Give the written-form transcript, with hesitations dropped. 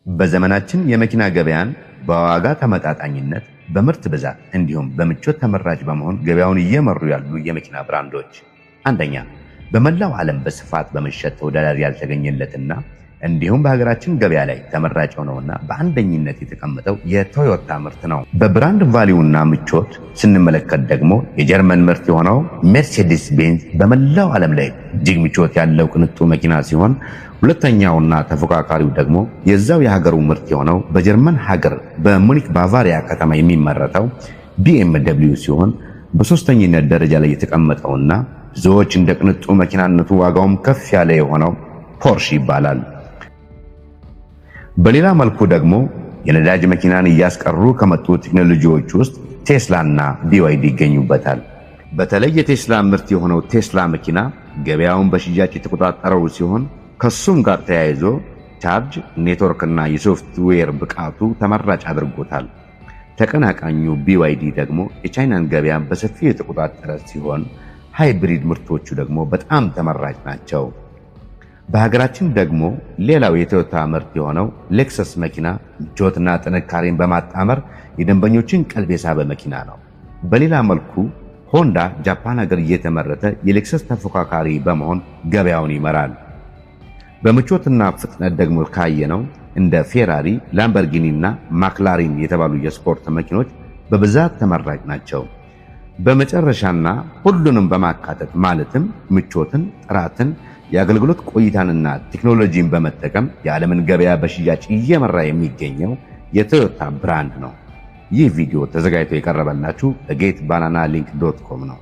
በዘመናችን የመኪና ገበያን በዋጋ ተመጣጣኝነት፣ በምርት ብዛት እንዲሁም በምቾት ተመራጭ በመሆን ገበያውን እየመሩ ያሉ የመኪና ብራንዶች፣ አንደኛ በመላው ዓለም በስፋት በመሸጥ ተወዳዳሪ ያልተገኘለትና እንዲሁም በሀገራችን ገበያ ላይ ተመራጭ ሆነውና በአንደኝነት የተቀመጠው የቶዮታ ምርት ነው። በብራንድ ቫልዩና ምቾት ስንመለከት ደግሞ የጀርመን ምርት የሆነው ሜርሴዲስ ቤንዝ በመላው ዓለም ላይ እጅግ ምቾት ያለው ቅንጡ መኪና ሲሆን፣ ሁለተኛውና ተፎካካሪው ደግሞ የዛው የሀገሩ ምርት የሆነው በጀርመን ሀገር በሙኒክ ባቫሪያ ከተማ የሚመረተው BMW ሲሆን፣ በሶስተኝነት ደረጃ ላይ የተቀመጠውና ብዙዎች እንደ ቅንጡ መኪናነቱ ዋጋውም ከፍ ያለ የሆነው ፖርሽ ይባላል። በሌላ መልኩ ደግሞ የነዳጅ መኪናን እያስቀሩ ከመጡ ቴክኖሎጂዎች ውስጥ ቴስላና BYD ይገኙበታል። በተለይ የቴስላ ምርት የሆነው ቴስላ መኪና ገበያውን በሽያጭ የተቆጣጠረው ሲሆን ከሱም ጋር ተያይዞ ቻርጅ ኔትወርክና የሶፍትዌር ብቃቱ ተመራጭ አድርጎታል። ተቀናቃኙ BYD ደግሞ የቻይናን ገበያ በሰፊው የተቆጣጠረ ሲሆን ሃይብሪድ ምርቶቹ ደግሞ በጣም ተመራጭ ናቸው። በሀገራችን ደግሞ ሌላው የቶዮታ ምርት የሆነው ሌክሰስ መኪና ምቾትና ጥንካሬን በማጣመር የደንበኞችን ቀልብ የሳበ መኪና ነው። በሌላ መልኩ ሆንዳ ጃፓን ሀገር እየተመረተ የሌክሰስ ተፎካካሪ በመሆን ገበያውን ይመራል። በምቾትና ፍጥነት ደግሞ ካየነው እንደ ፌራሪ፣ ላምበርጊኒና ማክላሪን የተባሉ የስፖርት መኪኖች በብዛት ተመራጭ ናቸው። በመጨረሻና ሁሉንም በማካተት ማለትም ምቾትን፣ ጥራትን፣ የአገልግሎት ቆይታንና ቴክኖሎጂን በመጠቀም የዓለምን ገበያ በሽያጭ እየመራ የሚገኘው የቶዮታ ብራንድ ነው። ይህ ቪዲዮ ተዘጋጅቶ የቀረበላችሁ በጌትባናናሊንክ.com ነው።